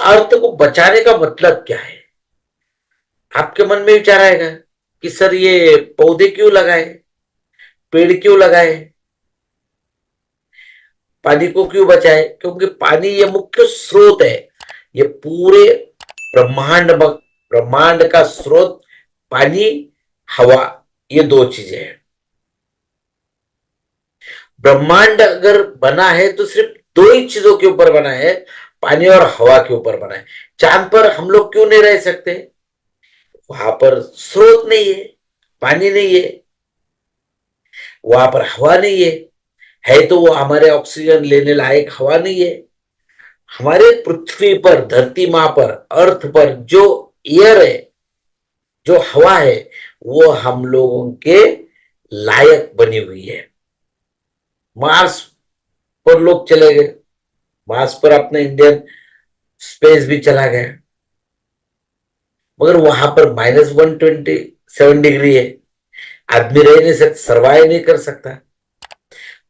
अर्थ को बचाने का मतलब क्या है? आपके मन में विचार आएगा कि सर ये पौधे क्यों लगाए, पेड़ क्यों लगाए, पानी को क्यों बचाए? क्योंकि पानी ये मुख्य स्रोत है। ये पूरे ब्रह्मांड का स्रोत पानी, हवा, ये दो चीजें हैं। ब्रह्मांड अगर बना है तो सिर्फ दो ही चीजों के ऊपर बना है, पानी और हवा के ऊपर बना है। चांद पर हम लोग क्यों नहीं रह सकते? वहां पर स्रोत नहीं है, पानी नहीं है, वहां पर हवा नहीं है तो वो हमारे ऑक्सीजन लेने लायक हवा नहीं है। हमारे पृथ्वी पर, धरती मां पर, अर्थ पर जो एयर है, जो हवा है, वो हम लोगों के लायक बनी हुई है। मार्स पर लोग चले गए, मार्स पर अपने इंडियन स्पेस भी चला गया, मगर वहां पर -127 डिग्री है, आदमी रह नहीं सकता, सर्वाइव नहीं कर सकता।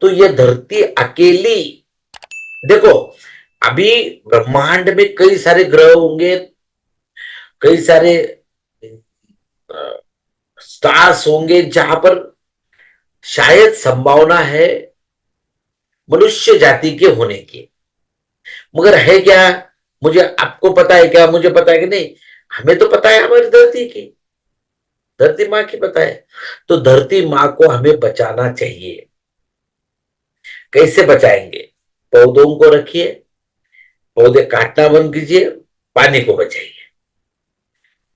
तो ये धरती अकेली, देखो अभी ब्रह्मांड में कई सारे ग्रह होंगे, कई सारे स्टार्स होंगे जहां पर शायद संभावना है मनुष्य जाति के होने की, मगर है क्या? मुझे आपको पता है क्या? मुझे पता है कि नहीं? हमें तो पता है हमारी धरती की, धरती माँ की पता है। तो धरती माँ को हमें बचाना चाहिए। कैसे बचाएंगे? पौधों को रखिए, पौधे काटना बंद कीजिए, पानी को बचाइए,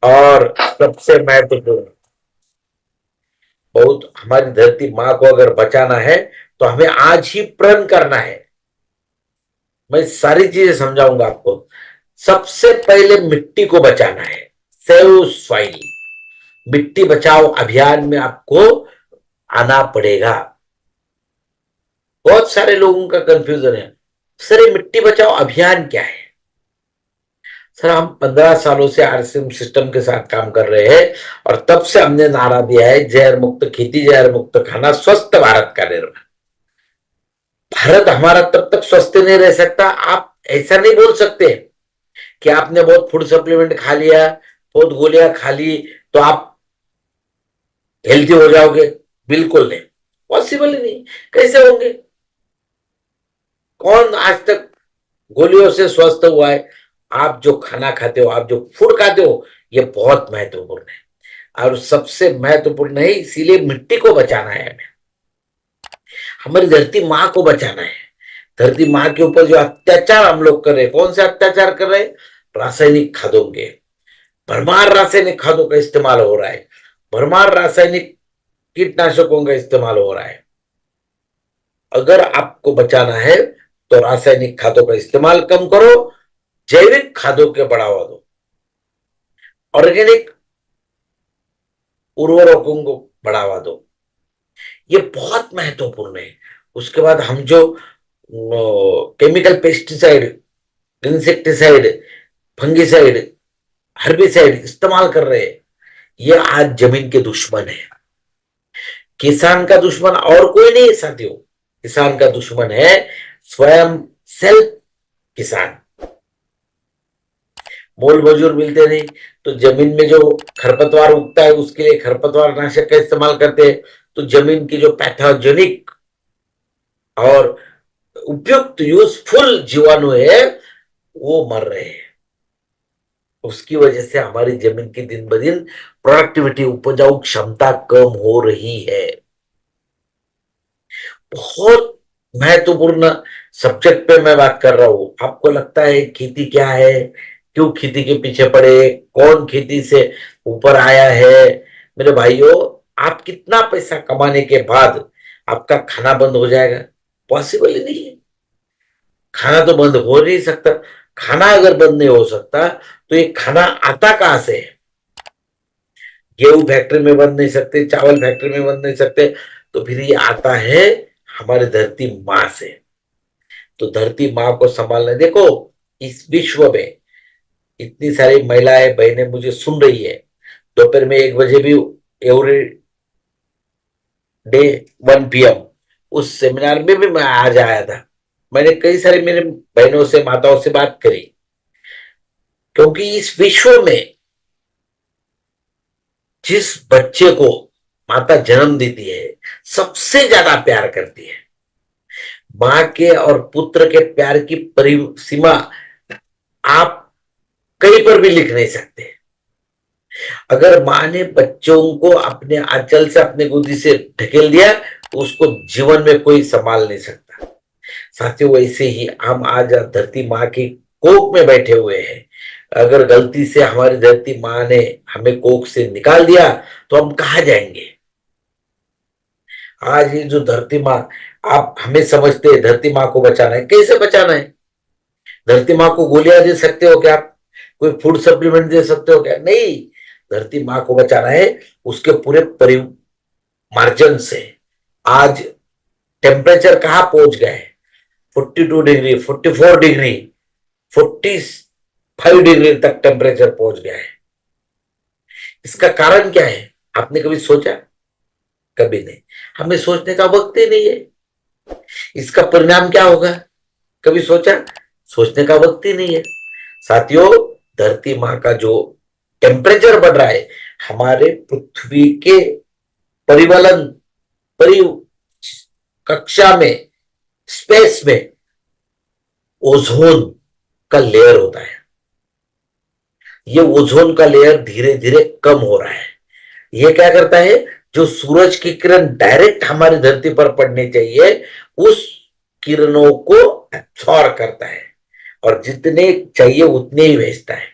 और सबसे महत्वपूर्ण, बहुत हमारी धरती माँ को अगर बचाना है तो हमें आज ही प्रण करना है। मैं सारी चीजें समझाऊंगा आपको। सबसे पहले मिट्टी को बचाना है, सेव सॉइल, मिट्टी बचाओ अभियान में आपको आना पड़ेगा। बहुत सारे लोगों का कंफ्यूजन है, सर ये मिट्टी बचाओ अभियान क्या है? सर हम 15 सालों से आरसीएम सिस्टम के साथ काम कर रहे हैं, और तब से हमने नारा दिया है जहर मुक्त खेती, जहर मुक्त खाना, स्वस्थ भारत का निर्माण। भारत हमारा तब तक स्वस्थ नहीं रह सकता। आप ऐसा नहीं बोल सकते कि आपने बहुत फूड सप्लीमेंट खा लिया, बहुत गोलियां खा ली तो आप हेल्थी हो जाओगे। बिल्कुल नहीं, पॉसिबल ही नहीं। कैसे होंगे? कौन आज तक गोलियों से स्वस्थ हुआ है? आप जो खाना खाते हो, आप जो फूड खाते हो, ये बहुत महत्वपूर्ण है। और सबसे महत्वपूर्ण है, इसीलिए मिट्टी को बचाना है हमें, हमारी धरती माँ को बचाना है। धरती माँ के ऊपर जो अत्याचार हम लोग कर रहे हैं, कौन से अत्याचार कर रहे हैं? रासायनिक खादों के, भरमार रासायनिक खादों का इस्तेमाल हो रहा है, भरमार रासायनिक कीटनाशकों का इस्तेमाल हो रहा है। अगर आपको बचाना है तो रासायनिक खादों का इस्तेमाल कम करो, जैविक खादों के बढ़ावा दो, ऑर्गेनिक उर्वरकों को बढ़ावा दो। ये बहुत महत्वपूर्ण है। उसके बाद हम जो chemical pesticide, insecticide, fungicide, herbicide इस्तेमाल कर रहे हैं, ये आज जमीन के दुश्मन है। किसान का दुश्मन और कोई नहीं है साथियों, किसान का दुश्मन है स्वयं, सेल्फ किसान। मोल मजूर मिलते नहीं तो जमीन में जो खरपतवार उगता है उसके लिए खरपतवार नाशक का इस्तेमाल करते हैं, तो जमीन की जो पैथोजेनिक और उपयुक्त यूजफुल जीवाणु है वो मर रहे हैं। उसकी वजह से हमारी जमीन की दिन ब दिन प्रोडक्टिविटी, उपजाऊ क्षमता कम हो रही है। बहुत महत्वपूर्ण सब्जेक्ट पे मैं बात कर रहा हूं। आपको लगता है खेती क्या है, क्यों खेती के पीछे पड़े, कौन खेती से ऊपर आया है? मेरे भाइयों, आप कितना पैसा कमाने के बाद आपका खाना बंद हो जाएगा? पॉसिबल ही नहीं है। खाना तो बंद हो नहीं सकता। खाना अगर बंद नहीं हो सकता तो ये खाना आता कहां से है? गेहूं फैक्ट्री में बन नहीं सकते, चावल फैक्ट्री में बन नहीं सकते, तो फिर ये आता है हमारी धरती माँ से। तो धरती माँ को संभालना। देखो इस विश्व में इतनी सारी महिलाएं बहनें मुझे सुन रही है, दोपहर में 1 बजे भी, एवरी डे 1 PM, उस सेमिनार में भी मैं आज आया था। मैंने कई सारी मेरे बहनों से, माताओं से बात करी। क्योंकि इस विश्व में जिस बच्चे को माता जन्म देती है सबसे ज्यादा प्यार करती है। मां के और पुत्र के प्यार की परिसीमा आप कहीं पर भी लिख नहीं सकते। अगर मां ने बच्चों को अपने आंचल से, अपने गोदी से ढकेल दिया तो उसको जीवन में कोई संभाल नहीं सकता। साथियों, वैसे ही हम आज धरती माँ की कोख में बैठे हुए हैं। अगर गलती से हमारी धरती माँ ने हमें कोख से निकाल दिया तो हम कहा जाएंगे। आज ये जो धरती माँ, आप हमें समझते हैं धरती माँ को बचाना है, कैसे बचाना है? धरती माँ को गोलियां दे सकते हो क्या? आप कोई फूड सप्लीमेंट दे सकते हो क्या? नहीं। धरती माँ को बचाना है उसके पूरे परिमार्जन से। आज टेम्परेचर कहां पहुंच गए? 42 डिग्री, 44 डिग्री, 45 डिग्री तक टेम्परेचर पहुंच गया है। इसका कारण क्या है? आपने कभी सोचा? कभी नहीं। हमें सोचने का वक्त ही नहीं है। इसका परिणाम क्या होगा? कभी सोचा? सोचने का वक्त ही नहीं है। साथियों, धरती माँ का जो टेम्परेचर बढ़ रहा है, हमारे पृथ्वी के परिवलन, परि कक्षा में, स्पेस में ओजोन का लेयर होता है। ये ओजोन का लेयर धीरे धीरे कम हो रहा है। ये क्या करता है? जो सूरज की किरण डायरेक्ट हमारी धरती पर पड़नी चाहिए उस किरणों को एब्सॉर्ब करता है और जितने चाहिए उतने ही भेजता है।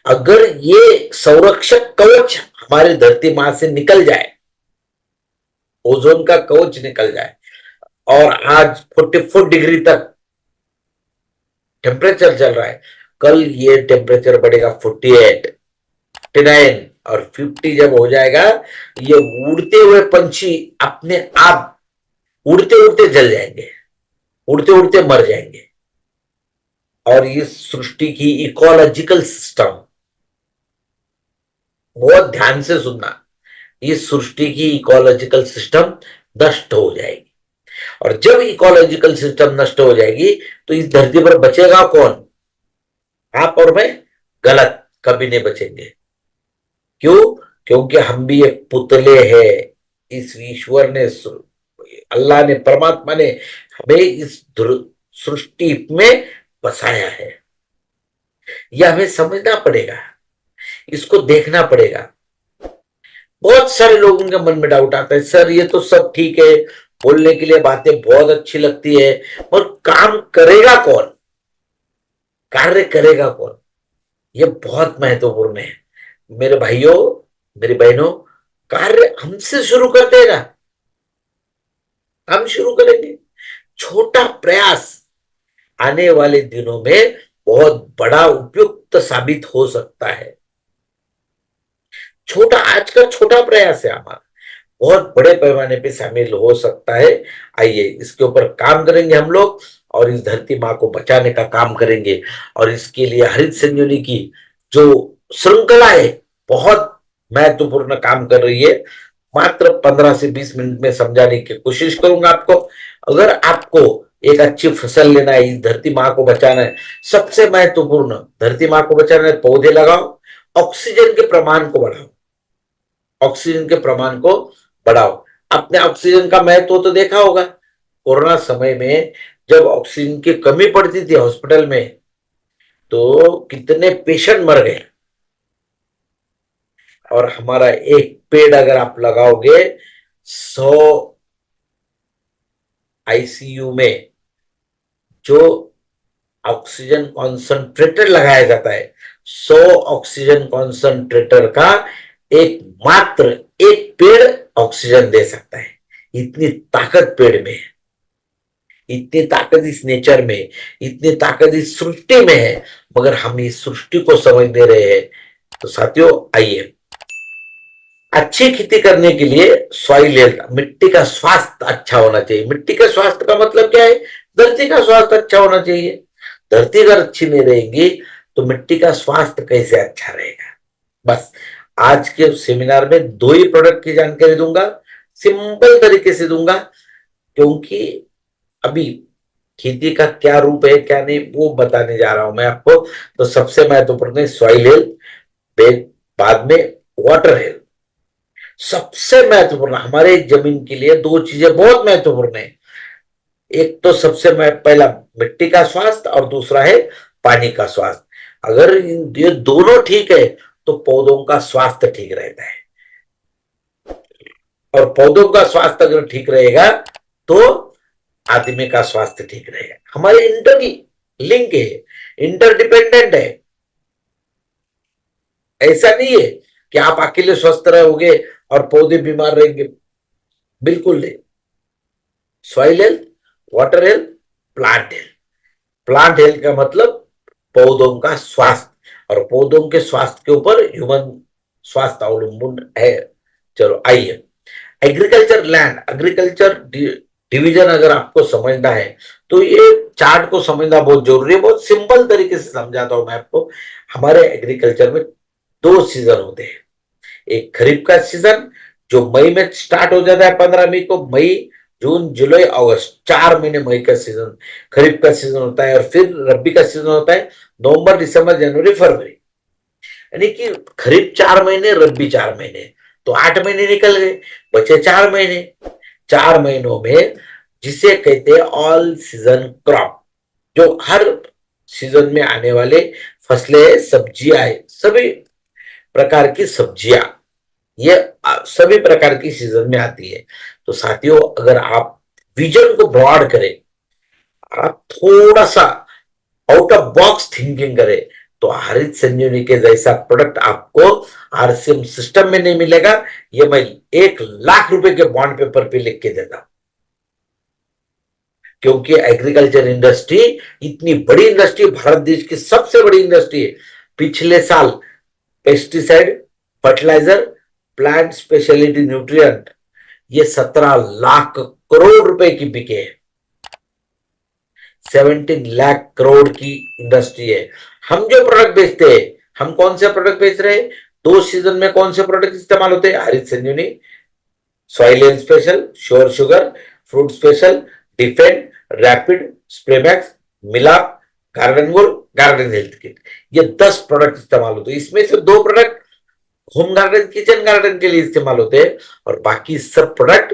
अगर ये संरक्षक कवच हमारी धरती मां से निकल जाए, ओजोन का कवच निकल जाए और आज 44 डिग्री तक टेम्परेचर चल रहा है, कल ये टेम्परेचर बढ़ेगा 48, 49 और 50 जब हो जाएगा, ये उड़ते हुए पंछी अपने आप उड़ते उड़ते जल जाएंगे, उड़ते उड़ते मर जाएंगे। और इस सृष्टि की इकोलॉजिकल सिस्टम, बहुत ध्यान से सुनना, इस सृष्टि की इकोलॉजिकल सिस्टम नष्ट हो जाएगी। और जब इकोलॉजिकल सिस्टम नष्ट हो जाएगी तो इस धरती पर बचेगा कौन? आप और मैं? गलत, कभी नहीं बचेंगे। क्यों? क्योंकि हम भी एक पुतले हैं। इस ईश्वर ने, अल्लाह ने, परमात्मा ने हमें इस सृष्टि में बसाया है। यह हमें समझना पड़ेगा, इसको देखना पड़ेगा। बहुत सारे लोगों के मन में डाउट आता है, सर ये तो सब ठीक है, बोलने के लिए बातें बहुत अच्छी लगती है, और काम करेगा कौन? कार्य करेगा कौन? ये बहुत महत्वपूर्ण है मेरे भाइयों, मेरी बहनों। कार्य हमसे शुरू कर देगा, हम शुरू करेंगे। छोटा प्रयास आने वाले दिनों में बहुत बड़ा उपयुक्त साबित हो सकता है। छोटा, आज का छोटा प्रयास है हमारा, बहुत बड़े पैमाने पे शामिल हो सकता है। आइए इसके ऊपर काम करेंगे हम लोग और इस धरती माँ को बचाने का काम करेंगे। और इसके लिए हरित संजीवनी की जो श्रृंखला है बहुत महत्वपूर्ण काम कर रही है। मात्र 15 से 20 मिनट में समझाने की कोशिश करूंगा आपको। अगर आपको एक अच्छी फसल लेना है, इस धरती माँ को बचाना है, सबसे महत्वपूर्ण धरती माँ को बचाना है, पौधे लगाओ, ऑक्सीजन के प्रमाण को बढ़ाओ, ऑक्सीजन के प्रमाण को बढ़ाओ। आपने ऑक्सीजन का महत्व तो देखा होगा। कोरोना समय में जब ऑक्सीजन की कमी पड़ती थी हॉस्पिटल में तो कितने पेशेंट मर गए। और हमारा एक पेड़ अगर आप लगाओगे, 100 आईसीयू में जो ऑक्सीजन कॉन्संट्रेटर लगाया जाता है, 100 ऑक्सीजन कॉन्संट्रेटर का एक मात्र एक पेड़ ऑक्सीजन दे सकता है। इतनी ताकत पेड़ में है, इतनी ताकत इस नेचर में, इतनी ताकत इस सृष्टि में है, मगर हम इस सृष्टि को समझ नहीं रहे हैं। तो साथियों, आइए अच्छी खेती करने के लिए सॉइल हेल्थ, मिट्टी का स्वास्थ्य अच्छा होना चाहिए। मिट्टी का स्वास्थ्य का मतलब क्या है? धरती का स्वास्थ्य अच्छा होना चाहिए। धरती अगर अच्छी नहीं रहेगी तो मिट्टी का स्वास्थ्य कैसे अच्छा रहेगा? बस आज के सेमिनार में दो ही प्रोडक्ट की जानकारी दूंगा, सिंपल तरीके से दूंगा, क्योंकि अभी खेती का क्या रूप है क्या नहीं वो बताने जा रहा हूं मैं आपको। तो सबसे महत्वपूर्ण है सॉइल हेल्थ, बाद में वाटर हेल्थ। सबसे महत्वपूर्ण हमारे जमीन के लिए दो चीजें बहुत महत्वपूर्ण है। एक तो सबसे पहला मिट्टी का स्वास्थ्य और दूसरा है पानी का स्वास्थ्य। अगर ये दोनों ठीक है तो पौधों का स्वास्थ्य ठीक रहता है, और पौधों का स्वास्थ्य अगर ठीक रहेगा तो आदमी का स्वास्थ्य ठीक रहेगा। हमारे इंटर लिंक है, इंटरडिपेंडेंट है। ऐसा नहीं है कि आप अकेले स्वस्थ रहोगे और पौधे बीमार रहेंगे, बिल्कुल नहीं। Soil health, water health, plant health. Plant health का मतलब पौधों का स्वास्थ्य, और पौधों के स्वास्थ्य के ऊपर ह्यूमन स्वास्थ्य अवलंबन है। चलो आइए, एग्रीकल्चर लैंड, एग्रीकल्चर डिवीजन अगर आपको समझना है तो ये चार्ट को समझना बहुत जरूरी है। बहुत सिंपल तरीके से समझाता हूं मैं आपको। हमारे एग्रीकल्चर में दो सीजन होते हैं। एक खरीफ का सीजन जो मई में स्टार्ट हो जाता है, 15 मई को। मई, जून, जुलाई, अगस्त, 4 महीने मई का सीजन खरीफ का सीजन होता है। और फिर रबी का सीजन होता है नवंबर, दिसंबर, जनवरी, फरवरी। यानी कि खरीफ 4 महीने, रबी 4 महीने, तो 8 महीने निकल गए, बचे 4 महीने। 4 महीनों में जिसे कहते हैं ऑल सीजन क्रॉप, जो हर सीजन में आने वाले फसलें, सब्जियां, सभी प्रकार की सब्जियां, ये सभी प्रकार की सीजन में आती है। तो साथियों, अगर आप विजन को ब्रॉड करें, आप थोड़ा सा आउट ऑफ बॉक्स थिंकिंग करें, तो हरित संजीवनी के जैसा प्रोडक्ट आपको आरसीएम सिस्टम में नहीं मिलेगा। ये मैं 1 लाख रुपए के बॉन्ड पेपर पे लिख के देता हूं। क्योंकि एग्रीकल्चर इंडस्ट्री इतनी बड़ी इंडस्ट्री, भारत देश की सबसे बड़ी इंडस्ट्री है। पिछले साल pesticide, fertiliser, plant speciality nutrient, ये 17 लाख करोड़ रुपए की बिके है। 17 लाख करोड़ की इंडस्ट्री है। हम जो प्रोडक्ट बेचते हैं, हम कौन से प्रोडक्ट बेच रहे हैं? 2 सीजन में कौन से प्रोडक्ट इस्तेमाल होते हैं? Harit Sanjeevani, soil special, sure sugar, fruit special, defend, rapid, spray max, Milap, garden gold, garden health kit. ये 10 प्रोडक्ट इस्तेमाल होते हैं। इसमें से 2 product home garden, kitchen garden के लिए इस्तेमाल होते हैं, और बाकी सब प्रोडक्ट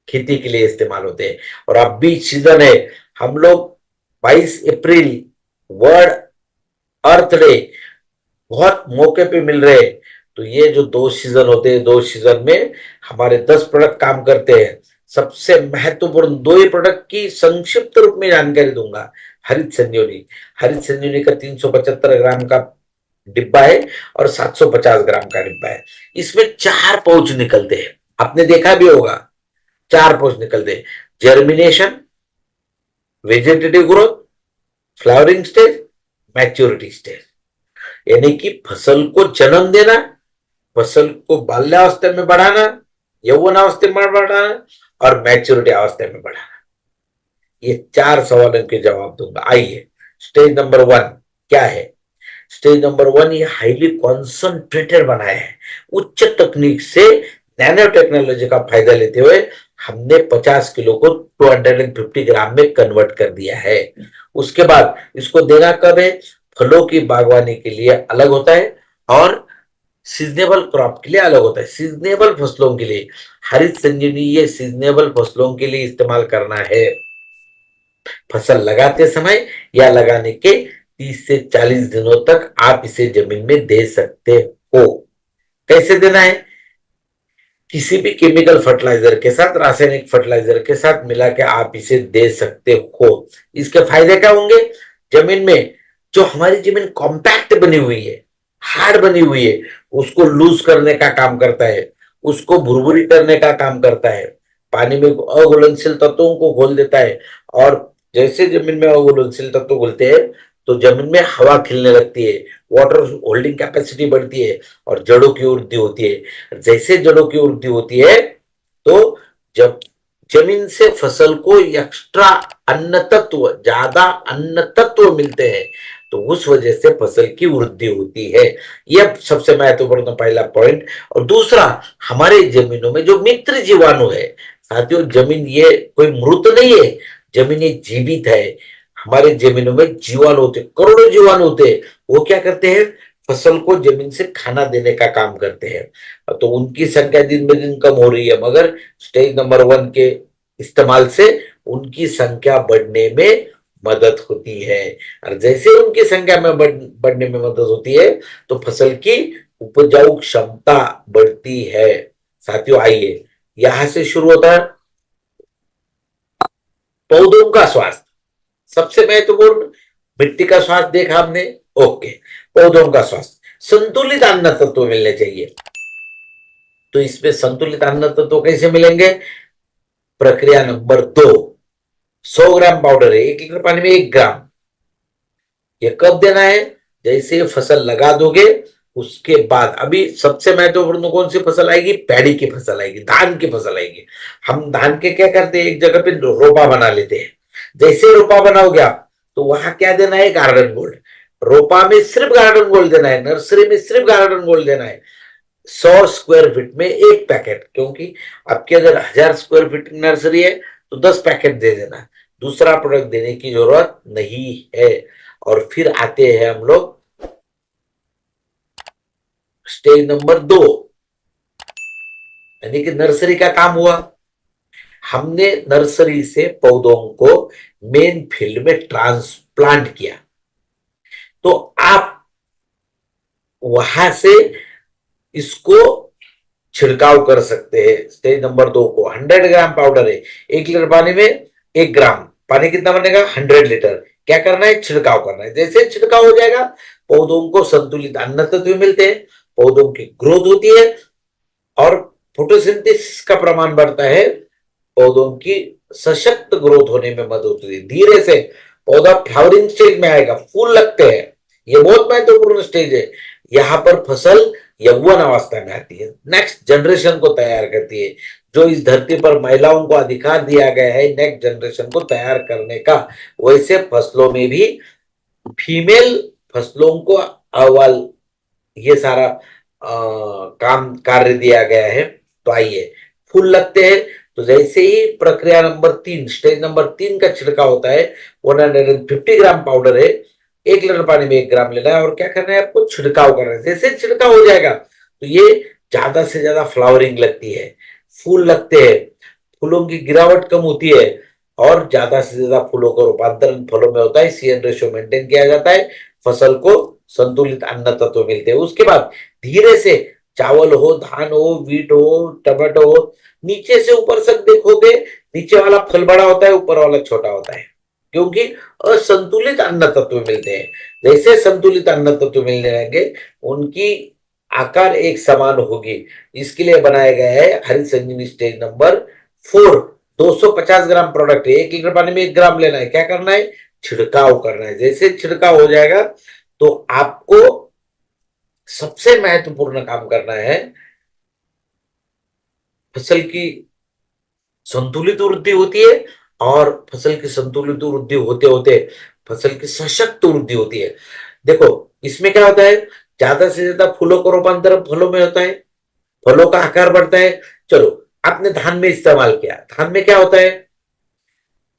खेती के लिए इस्तेमाल होते हैं। और अब भी सीजन है। हम लोग 22 अप्रैल वर्ल्ड अर्थ डे बहुत मौके पे मिल रहे हैं। तो ये जो 2 सीजन होते हैं, 2 सीजन में हमारे 10 प्रोडक्ट काम करते हैं। सबसे महत्वपूर्ण 2 ही प्रोडक्ट की संक्षिप्त रूप में जानकारी दूंगा। हरित संजीवनी, हरित संजीवनी का 375 ग्राम का डिब्बा है और 750 ग्राम का डिब्बा है। इसमें 4 पाउच निकलते हैं, आपने देखा भी होगा। 4 पाउच निकलते हैं। Germination, vegetative growth, flowering stage, maturity stage. यानी कि फसल को जन्म देना, फसल को बाल्यावस्था में बढ़ाना, यौवनावस्था में बढ़ाना, और मैच्योरिटी अवस्था में बढ़ाना। ये 4 सवालों के जवाब दूंगा। आइए, स्टेज नंबर 1 क्या है? स्टेज नंबर 1 ये हाईली कॉन्सेंट्रेटेड बनाया है। उच्च तकनीक से नैनो टेक्नोलॉजी का फायदा लेते हुए हमने 50 किलो को 250 ग्राम में कन्वर्ट कर दिया है। उसके बाद इसको देना कब है? फलों की बागवानी के लिए अलग होता है और सीजनेबल क्रॉप के लिए अलग होता है। सीजनेबल फसलों के लिए हरित संजीवनी ये सीजनेबल फसलों के लिए इस्तेमाल करना है। फसल लगाते समय या लगाने के 30 से 40 दिनों तक आप इसे जमीन में दे सकते हो। कैसे देना है? किसी भी केमिकल फर्टिलाइजर के साथ, रासायनिक फर्टिलाइजर के साथ मिला के आप इसे दे सकते हो। इसके फायदे क्या होंगे? जमीन में जो हमारी जमीन कॉम्पैक्ट बनी हुई है, हार्ड बनी हुई है, उसको लूज करने का काम करता है, उसको भुरभुरी करने का काम करता है, पानी में अघुलनशील तत्वों को घोल देता है। और जैसे जमीन में अघुलनशील तत्व घुलते हैं तो जमीन में हवा खिलने लगती है, वाटर होल्डिंग कैपेसिटी बढ़ती है और जड़ों की वृद्धि होती है। जैसे जड़ों की वृद्धि होती है तो जब जमीन से फसल को एक्स्ट्रा अन्न तत्व, ज्यादा अन्न तत्व मिलते हैं, तो उस वजह से फसल की वृद्धि होती है। यह सबसे महत्वपूर्ण पहला पॉइंट। और दूसरा, हमारे जमीनों में जो मित्र जीवाणु है, साथियों, जमीन ये कोई मृत नहीं है। जमीनें जीवित है, हमारे जमीनों में जीवाणु होते, करोड़ों जीवाणु होते हैं। वो क्या करते हैं, फसल को जमीन से खाना देने का काम करते हैं। तो उनकी संख्या दिन ब दिन कम हो रही है, मगर स्टेज नंबर 1 के इस्तेमाल से उनकी संख्या बढ़ने में मदद होती है। और जैसे उनकी संख्या में बढ़ने में मदद होती है तो फसल की उपजाऊ क्षमता बढ़ती है। साथियों आइए, यहां से शुरू होता है पौधों का स्वास्थ्य। सबसे महत्वपूर्ण, मिट्टी का स्वास्थ्य देखा हमने, ओके। पौधों का स्वास्थ्य, संतुलित अन्न तत्व मिलने चाहिए। तो इसमें संतुलित अन्न तत्व कैसे मिलेंगे? प्रक्रिया नंबर 2, 100 ग्राम पाउडर है 1 लीटर पानी में 1 ग्राम। ये कब देना है? जैसे फसल लगा दोगे उसके बाद। अभी सबसे महत्वपूर्ण कौन सी फसल आएगी? पैडी की फसल आएगी, धान की फसल आएगी। हम धान के क्या करते हैं, एक जगह पे रोपा बना लेते हैं। जैसे रोपा बनाओगे आप, तो वहां क्या देना है? Garden gold. रोपा में सिर्फ गार्डन गोल्ड देना है, नर्सरी में सिर्फ गार्डन गोल्ड देना है। 100 स्क्वायर फीट में 1 पैकेट, क्योंकि आपकी अगर 1000 स्क्वायर फीट की नर्सरी है तो 10 पैकेट दे देना, दूसरा प्रोडक्ट देने की जरूरत नहीं है। और फिर आते हैं हम लोग स्टेज नंबर 2, यानी कि नर्सरी का काम हुआ। हमने नर्सरी से पौधों को मेन फील्ड में ट्रांसप्लांट किया, तो आप वहां से इसको छिड़काव कर सकते हैं। स्टेज नंबर 2 को 100 ग्राम पाउडर है 1 लीटर पानी में 1 ग्राम। पानी कितना बनेगा? 100 लीटर। क्या करना है? छिड़काव करना है। जैसे छिड़काव हो जाएगा, पौधों को संतुलित अन्न तत्व मिलते हैं, पौधों की ग्रोथ होती है और फोटोसिंथेसिस का प्रमाण बढ़ता है, पौधों की सशक्त ग्रोथ होने में मदद होती है। धीरे से पौधा फ्लावरिंग स्टेज में आएगा, फूल लगते हैं। ये बहुत महत्वपूर्ण स्टेज है। यहां पर फसल यौवन अवस्था में आती है, नेक्स्ट जनरेशन को तैयार करती है। जो इस धरती पर महिलाओं को अधिकार दिया गया है नेक्स्ट जनरेशन को तैयार करने का, वैसे फसलों में भी फीमेल फसलों को अव्वल ये सारा काम कार्य दिया गया है। तो आइए, फूल लगते हैं तो जैसे ही प्रक्रिया नंबर 3, स्टेज नंबर 3 का छिड़काव होता है, 150 ग्राम पाउडर है 1 लीटर पानी में 1 ग्राम लेना है और क्या करना है? आपको छिड़काव करना है। जैसे छिड़काव हो जाएगा तो ये ज्यादा से ज्यादा फ्लावरिंग लगती है, फूल लगते हैं, फूलों की गिरावट कम होती है और ज्यादा से ज्यादा फूलों का रूपांतरण फलों में होता है। CN रेशियो मेंटेन किया जाता है, फसल को संतुलित अन्न तत्व मिलते हैं। उसके बाद धीरे से चावल हो, धान हो, वीट हो, टमाटो हो, नीचे से ऊपर तक देखोगे, नीचे वाला फल बड़ा होता है, ऊपर वाला छोटा होता है, क्योंकि असंतुलित अन्न तत्व मिलते हैं। जैसे संतुलित अन्न तत्व मिलने लगेंगे, उनकी आकार एक समान होगी। इसके लिए बनाया गया है हरित संजीवनी स्टेज नंबर 4। 250 ग्राम प्रोडक्ट है 1 लीटर पानी में 1 ग्राम लेना है। क्या करना है? छिड़काव करना है। जैसे छिड़काव हो जाएगा तो आपको सबसे महत्वपूर्ण काम करना है, फसल की संतुलित वृद्धि होती है और फसल की संतुलित वृद्धि होते होते फसल की सशक्त वृद्धि होती है। देखो, इसमें क्या होता है? ज्यादा से ज्यादा फूलों का रूपांतरण फलों में होता है, फलों का आकार बढ़ता है। चलो, आपने धान में इस्तेमाल किया, धान में क्या होता है?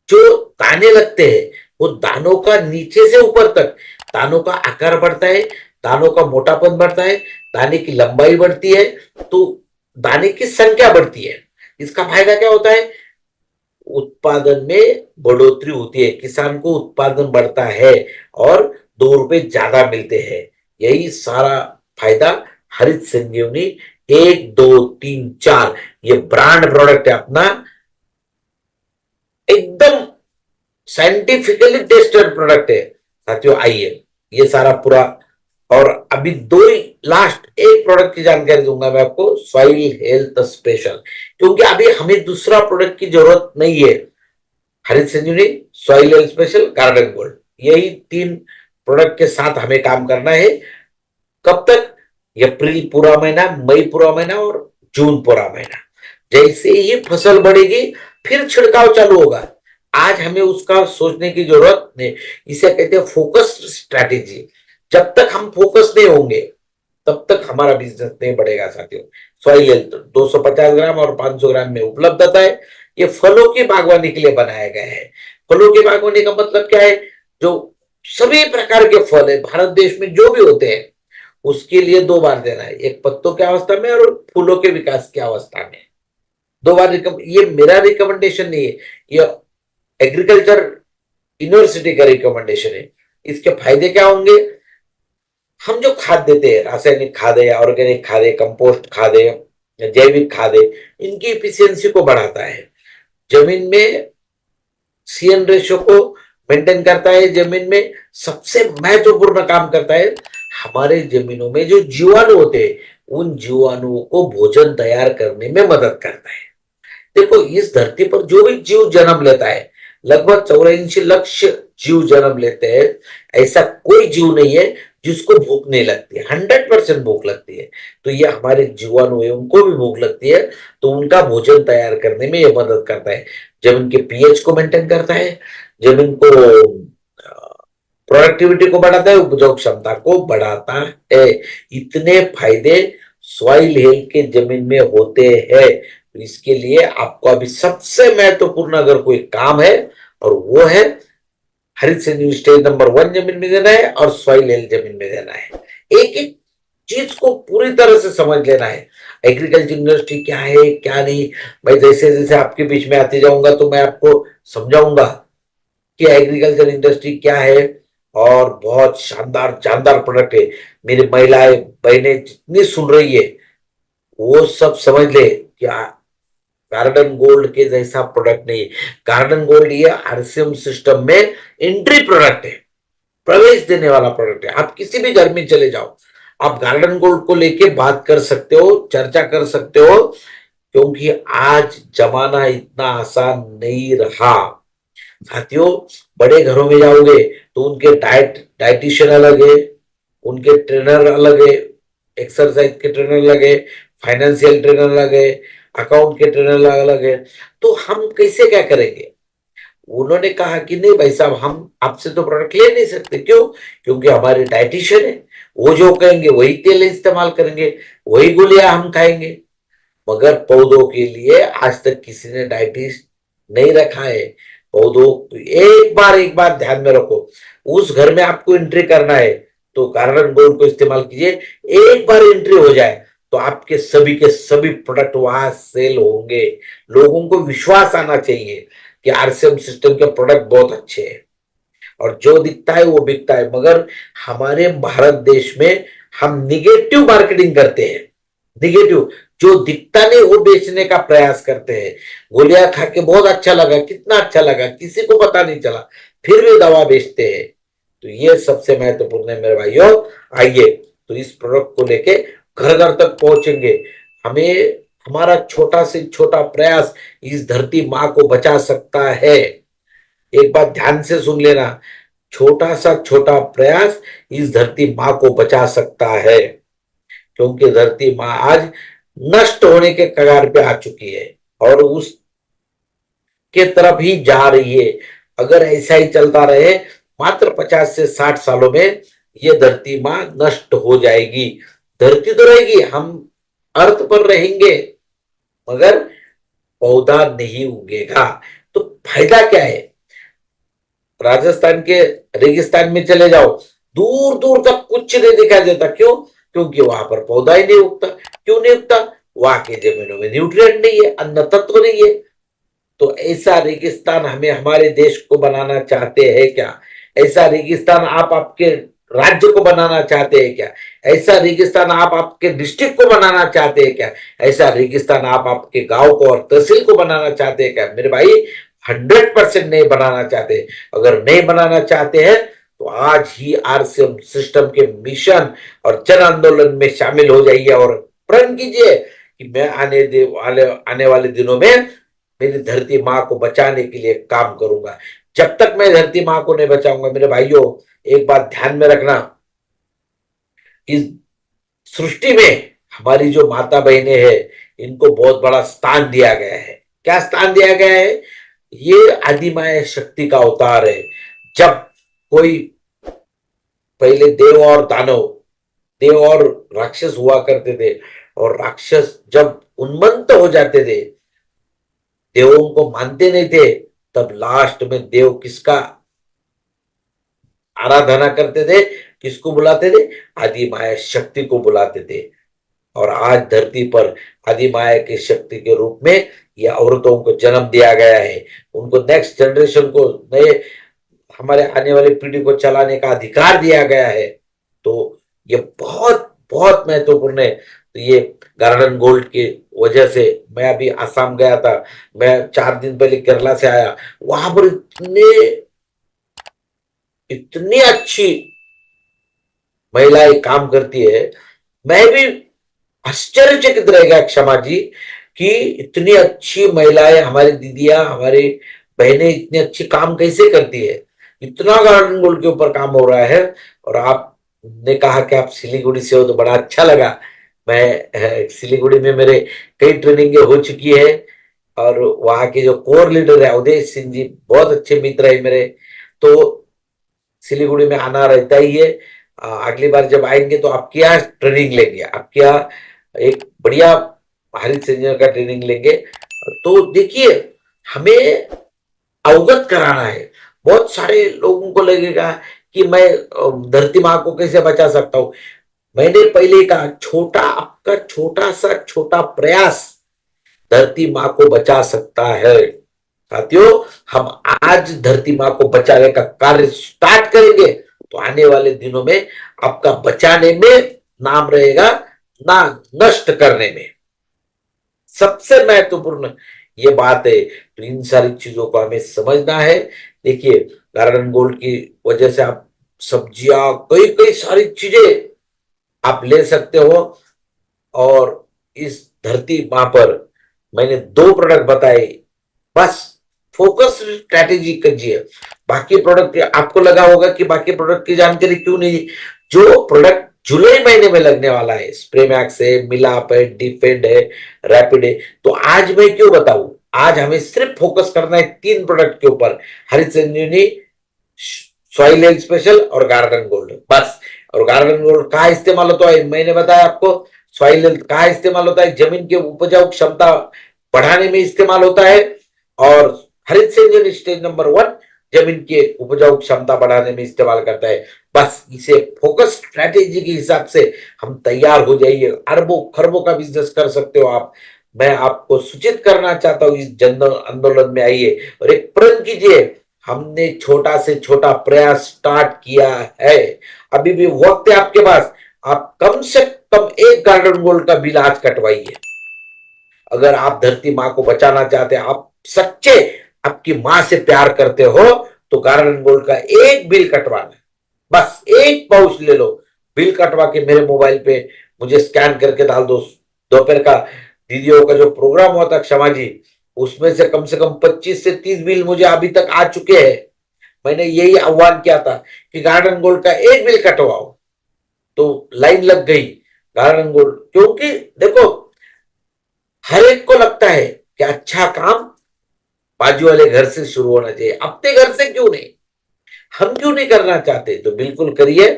जो दाने लगते हैं वो दानों का नीचे से ऊपर तक दानों का आकार बढ़ता है, दानों का मोटापन बढ़ता है, दाने की लंबाई बढ़ती है, तो दाने की संख्या बढ़ती है। इसका फायदा क्या होता है? उत्पादन में बढ़ोतरी होती है, किसान को उत्पादन बढ़ता है और 2 रुपए ज्यादा मिलते हैं। यही सारा फायदा हरित संजीवनी 1, 2, 3, 4 ये ब्रांड प्रोडक्ट है अपना, एकदम साइंटिफिकली टेस्टेड प्रोडक्ट है। साथियों आइए, ये सारा पूरा, और अभी 2 ही लास्ट एक प्रोडक्ट की जानकारी दूंगा मैं आपको, सॉइल हेल्थ स्पेशल, क्योंकि अभी हमें दूसरा प्रोडक्ट की जरूरत नहीं है। Harit Sanjeevani, soil health special, garden gold, यही 3 प्रोडक्ट के साथ हमें काम करना है। कब तक? अप्रैल पूरा महीना, मई पूरा महीना और जून पूरा महीना। जैसे ही फसल बढ़ेगी फिर छिड़काव चालू होगा। आज हमें उसका सोचने की जरूरत नहीं, इसे कहते हैं फोकस स्ट्रैटेजी। जब तक हम फोकस नहीं होंगे तब तक हमारा बिजनेस नहीं बढ़ेगा। साथियों, सॉइल हेल्थ 250 ग्राम और 500 ग्राम में उपलब्ध होता है। ये फलों की बागवानी के लिए बनाया गया है। फलों के बाग होने का मतलब क्या है? जो सभी प्रकार के फल है भारत देश में जो भी होते हैं उसके लिए 2 बार देना है, एक पत्तों की अवस्था में और फूलों के विकास की अवस्था में। 2 बार ये मेरा रिकमेंडेशन नहीं है, ये एग्रीकल्चर यूनिवर्सिटी का रिकमेंडेशन है। इसके फायदे क्या होंगे? हम जो खाद देते हैं, रासायनिक खाद है, ऑर्गेनिक खाद है, कंपोस्ट खाद है, जैविक खाद है, इनकी इफिशियंसी को बढ़ाता है, जमीन में सीएन रेशो को मेंटेन करता है, जमीन में सबसे महत्वपूर्ण काम करता है, हमारे जमीनों में जो जीवाणु होते हैं उन जीवाणुओं को भोजन तैयार करने में मदद करता है। देखो, इस धरती पर जो भी जीव जन्म लेता है, लगभग 84 लाख जीव जन्म लेते हैं, ऐसा कोई जीव नहीं है जिसको भूख नहीं लगती है, 100% भूख लगती है। तो ये हमारे जीवाणु है, उनको भी भूख लगती है, तो उनका भोजन तैयार करने में ये मदद करता है, जमीन के पीएच को मेंटेन करता है, जमीन को प्रोडक्टिविटी को बढ़ाता है, उपजाऊ क्षमता को बढ़ाता है। इतने फायदे सॉइल हेल्थ के जमीन में होते हैं। तो इसके लिए आपको अभी सबसे महत्वपूर्ण अगर कोई काम है और वो है हरित संजीवनी स्टेज नंबर 1 जमीन में देना है और सॉइल हेल्थ जमीन में देना है। एक एक चीज को पूरी तरह से समझ लेना है, एग्रीकल्चर यूनिवर्सिटी क्या है क्या नहीं। भाई जैसे जैसे आपके बीच में आते जाऊंगा तो मैं आपको समझाऊंगा कि एग्रीकल्चर इंडस्ट्री क्या है, और बहुत शानदार शानदार प्रोडक्ट है। मेरी महिलाएं बहनें जितनी सुन रही है वो सब समझ ले कि गार्डन गोल्ड के जैसा प्रोडक्ट नहीं है। गार्डन गोल्ड ये आरसीएम सिस्टम में एंट्री प्रोडक्ट है, प्रवेश देने वाला प्रोडक्ट है। आप किसी भी घर में चले जाओ, आप गार्डन गोल्ड को लेके बात कर सकते हो, चर्चा कर सकते हो, क्योंकि आज जमाना इतना आसान नहीं रहा साथियों। बड़े घरों में जाओगे तो उनके डाइटिशियन अलग है, उनके ट्रेनर अलग है, एक्सरसाइज के ट्रेनर अलग है, फाइनेंशियल ट्रेनर अलग है, अकाउंट के ट्रेनर अलग है। तो हम कैसे क्या करेंगे? उन्होंने कहा कि नहीं भाई साहब, हम आपसे तो प्रोडक्ट ले नहीं सकते। क्यों? क्योंकि हमारे डाइटिशियन है, वो जो कहेंगे वही तेल इस्तेमाल करेंगे, वही गोलियां हम खाएंगे। मगर पौधों के लिए आज तक किसी ने डाइटिस्ट नहीं रखा है। पौधों एक बार ध्यान में रखो, उस घर में आपको एंट्री करना है तो गार्डन गोल्ड को इस्तेमाल कीजिए। एक बार एंट्री हो जाए तो आपके सभी के सभी प्रोडक्ट वहां सेल होंगे। लोगों को विश्वास आना चाहिए कि आरसीएम सिस्टम के प्रोडक्ट बहुत अच्छे हैं और जो दिखता है वो बिकता है। मगर हमारे भारत देश में हम निगेटिव मार्केटिंग करते हैं, निगेटिव, जो दिखता नहीं वो बेचने का प्रयास करते हैं। गोलियां खा के बहुत अच्छा लगा, कितना अच्छा लगा, किसी को पता नहीं चला, फिर भी दवा बेचते हैं। तो ये सबसे महत्वपूर्ण है मेरे भाइयों। आइए तो इस प्रोडक्ट को लेके घर घर तक पहुंचेंगे। हमें हमारा छोटा से छोटा प्रयास इस धरती माँ को बचा सकता है। एक बात ध्यान से सुन लेना, छोटा सा छोटा प्रयास इस धरती माँ को बचा सकता है, क्योंकि धरती माँ आज नष्ट होने के कगार पे आ चुकी है और उसके तरफ ही जा रही है। अगर ऐसा ही चलता रहे मात्र 50 से 60 सालों में ये धरती माँ नष्ट हो जाएगी। धरती तो रहेगी, हम अर्थ पर रहेंगे, मगर पौधा नहीं उगेगा। तो फायदा क्या है? राजस्थान के रेगिस्तान में चले जाओ, दूर दूर तक कुछ नहीं दिखाई देता। क्यों? क्योंकि वहां पर पौधा ही नहीं उगता। क्यों नहीं उगता? वहां के जमीनों में न्यूट्रिएंट नहीं है, अन्न तत्व नहीं है। तो ऐसा रेगिस्तान हमें हमारे देश को बनाना चाहते हैं क्या? ऐसा रेगिस्तान आप आपके राज्य को बनाना चाहते हैं क्या? ऐसा रेगिस्तान आप आपके डिस्ट्रिक्ट को बनाना चाहते हैं क्या? ऐसा रेगिस्तान आप आपके गांव को और तहसील को बनाना चाहते हैं क्या? मेरे भाई 100% नहीं बनाना चाहते। अगर नहीं बनाना चाहते हैं तो आज ही आरसीएम सिस्टम के मिशन और जन आंदोलन में शामिल हो जाइए और प्रण कीजिए कि मैं आने वाले दिनों में मेरी धरती माँ को बचाने के लिए काम करूंगा। जब तक मैं धरती माँ को नहीं बचाऊंगा मेरे भाइयों, एक बात ध्यान में रखना, इस सृष्टि में हमारी जो माता बहनें हैं इनको बहुत बड़ा स्थान दिया गया है। क्या स्थान दिया गया है? ये आदिमाया शक्ति का अवतार है। जब कोई पहले देव और राक्षस हुआ करते थे, और राक्षस जब उन्मत्त हो जाते थे, देवों को मानते नहीं थे, तब लास्ट में देव किसका आराधना करते थे, किसको बुलाते थे? आदि माया शक्ति को बुलाते थे। और आज धरती पर आदि माया की शक्ति के रूप में ये औरतों को जन्म दिया गया है। उनको नेक्स्ट जनरेशन को, नए हमारे आने वाली पीढ़ी को चलाने का अधिकार दिया गया है। तो ये बहुत बहुत महत्वपूर्ण है। तो ये गार्डन गोल्ड की वजह से मैं अभी आसाम गया था, मैं 4 दिन पहले केरला से आया, वहां पर इतनी अच्छी महिलाएं काम करती है। मैं भी आश्चर्यचकित रह गया क्षमा जी कि इतनी अच्छी महिलाएं, हमारी दीदियां, हमारी बहनें इतनी अच्छी काम कैसे करती है। इतना गार्डन गोल्ड के ऊपर काम हो रहा है। और आपने कहा कि आप सिलीगुड़ी से हो तो बड़ा अच्छा लगा। मैं सिलीगुड़ी में मेरे कई ट्रेनिंग हो चुकी है। और वहां के जो कोर लीडर है उदय सिंह जी, बहुत अच्छे मित्र है मेरे। तो सिलीगुड़ी में आना रहता ही है। अगली बार जब आएंगे तो आपके यहाँ ट्रेनिंग लेंगे, आपके यहाँ एक बढ़िया हरित इंजीनियर का ट्रेनिंग लेंगे। तो देखिए, हमें अवगत कराना है। बहुत सारे लोगों को लगेगा कि मैं धरती माँ को कैसे बचा सकता हूं। मैंने पहले कहा, छोटा आपका छोटा सा छोटा प्रयास धरती माँ को बचा सकता है। साथियों, हम आज धरती माँ को बचाने का कार्य स्टार्ट करेंगे तो आने वाले दिनों में आपका बचाने में नाम रहेगा, ना नष्ट करने में। सबसे महत्वपूर्ण ये बात है। तो इन सारी चीजों को हमें समझना है। देखिए, गार्डन गोल्ड की वजह से आप सब्जियां, कई कई सारी चीजें आप ले सकते हो। और इस धरती मां पर मैंने 2 प्रोडक्ट बताए, बस फोकस स्ट्रैटेजी कीजिए। बाकी प्रोडक्ट आपको लगा होगा कि बाकी प्रोडक्ट की जानकारी क्यों नहीं। जो प्रोडक्ट जुलाई महीने में लगने वाला है, स्प्रेमैक्स है, मिलाप है, डिफेंड है, रैपिड है, तो आज मैं क्यों बताऊं। आज हमें सिर्फ फोकस करना है 3 प्रोडक्ट के ऊपर, हरित संजीवनी, सॉइल हेल्थ स्पेशल और गार्डन गोल्ड, बस। और गार्डन गोल्ड कहाँ इस्तेमाल होता है मैंने बताया आपको। सॉइल हेल्थ कहाँ इस्तेमाल होता है, जमीन की उपजाऊ क्षमता बढ़ाने में इस्तेमाल होता है। और हरित संजीवनी स्टेज नंबर 1 जमीन की उपजाऊ क्षमता बढ़ाने में इस्तेमाल करता है। बस इसे फोकस स्ट्रैटेजी के हिसाब से हम तैयार हो जाइए, अरबों खरबों का बिजनेस कर सकते हो आप। मैं आपको सूचित करना चाहता हूं, इस जन आंदोलन में आइए और एक प्रण कीजिए। हमने छोटा से छोटा प्रयास स्टार्ट किया है, अभी भी वक्त है आपके पास। आप कम से कम एक गार्डन गोल्ड का बिल आज कटवाइए। अगर आप धरती माँ को बचाना चाहते हैं, आप सच्चे आपकी माँ से प्यार करते हो, तो गार्डन गोल्ड का एक बिल कटवाना, बस एक पाउच ले लो। बिल कटवा के मेरे मोबाइल पे मुझे स्कैन करके डाल दो। दोपहर का दीदियों का जो प्रोग्राम हुआ था क्षमा जी, उसमें से कम 25 से 30 बिल मुझे अभी तक आ चुके हैं। मैंने यही आह्वान किया था कि गार्डन गोल्ड का एक बिल कटवाओ, तो लाइन लग गई गार्डन गोल्ड। क्योंकि देखो, हर एक को लगता है कि अच्छा काम बाजू वाले घर से शुरू होना चाहिए, अपने घर से क्यों नहीं। हम क्यों नहीं करना चाहते, तो बिल्कुल करिए,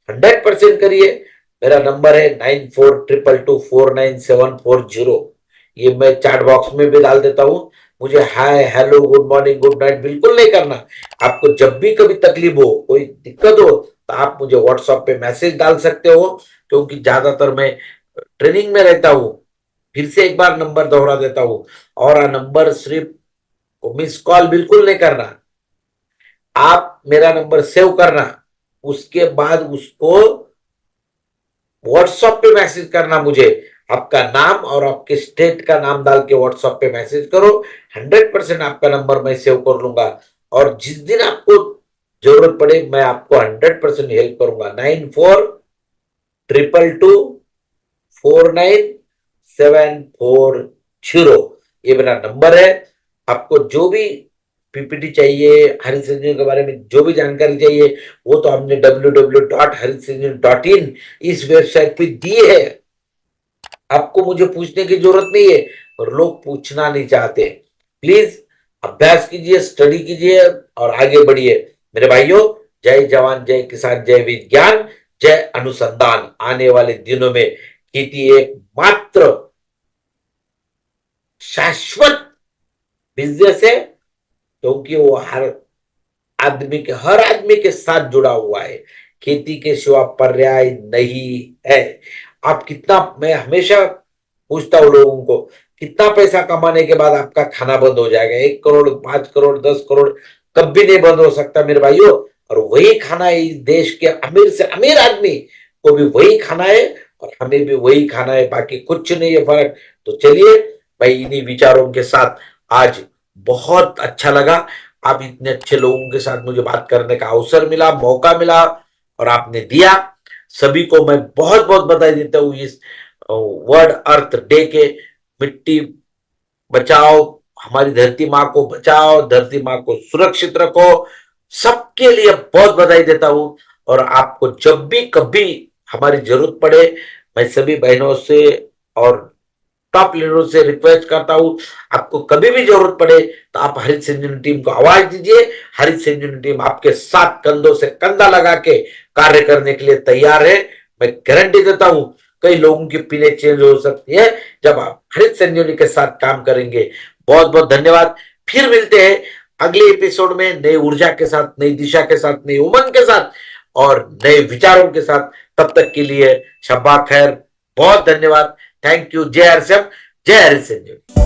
100% करिए। मेरा नंबर है 9422249740। ये मैं चैट बॉक्स में भी डाल देता हूं। मुझे hi, hello, good morning, good night बिल्कुल नहीं करना। आपको जब भी कभी तकलीफ हो, कोई दिक्कत हो, तो आप मुझे व्हाट्सएप पे मैसेज डाल सकते हो। क्योंकि ज्यादातर मैं ट्रेनिंग में रहता हूं। फिर से एक बार नंबर दोहरा देता हूं, और नंबर सिर्फ मिस कॉल बिल्कुल नहीं करना। आप मेरा नंबर सेव करना, उसके बाद उसको व्हाट्सएप पे मैसेज करना मुझे। आपका नाम और आपके स्टेट का नाम डाल के व्हाट्सएप पे मैसेज करो। 100% आपका नंबर मैं सेव कर लूंगा। और जिस दिन आपको जरूरत पड़े, मैं आपको 100% हेल्प करूंगा। 9422249740, ये मेरा नंबर है। आपको जो भी पीपीटी चाहिए, हरित संजीवनी के बारे में जो भी जानकारी चाहिए, वो तो हमने www.haritsanjeevani.in इस वेबसाइट पे दी है। आपको मुझे पूछने की जरूरत नहीं है, और लोग पूछना नहीं चाहते। प्लीज अभ्यास कीजिए, स्टडी कीजिए और आगे बढ़िए मेरे भाइयों। जय जवान, जय किसान, जय विज्ञान, जय अनुसंधान। आने वाले दिनों में खेती एक मात्र शाश्वत बिजनेस है, क्योंकि वो हर आदमी के साथ जुड़ा हुआ है। खेती के सिवा पर्याय नहीं है। आप कितना, मैं हमेशा पूछता हूँ लोगों को, कितना पैसा कमाने के बाद आपका खाना बंद हो जाएगा? 1 करोड़, 5 करोड़, 10 करोड़ कभी नहीं बंद हो सकता मेरे भाइयों। और वही खाना है इस देश के अमीर से अमीर आदमी को भी वही खाना है, और हमें भी वही खाना है, बाकी कुछ नहीं है फर्क। तो चलिए भाई, इन्हीं विचारों के साथ आज बहुत अच्छा लगा। आप इतने अच्छे लोगों के साथ मुझे बात करने का अवसर मिला, मौका मिला, और आपने दिया। सभी को मैं बहुत बहुत बधाई देता हूँ इस वर्ल्ड अर्थ डे के। मिट्टी बचाओ, हमारी धरती माँ को बचाओ, धरती माँ को सुरक्षित रखो, सबके लिए बहुत बधाई देता हूं। और आपको जब भी कभी हमारी जरूरत पड़े, मैं सभी बहनों से और टॉप लीडरों से रिक्वेस्ट करता हूं, आपको कभी भी जरूरत पड़े तो आप हरित संजीवनी टीम को आवाज दीजिए। हरित संजीवनी टीम आपके साथ कंधों से कंधा लगा के कार्य करने के लिए तैयार है। मैं गारंटी देता हूं, कई लोगों की पीने चेंज हो सकती है जब आप हरित संजीवनी के साथ काम करेंगे। बहुत बहुत धन्यवाद। फिर मिलते हैं अगले एपिसोड में, नई ऊर्जा के साथ, नई दिशा के साथ, नई उमंग के साथ और नए विचारों के साथ। तब तक के लिए शब्बा खैर, बहुत धन्यवाद। Thank you. जय हरिशम, जय हरिश।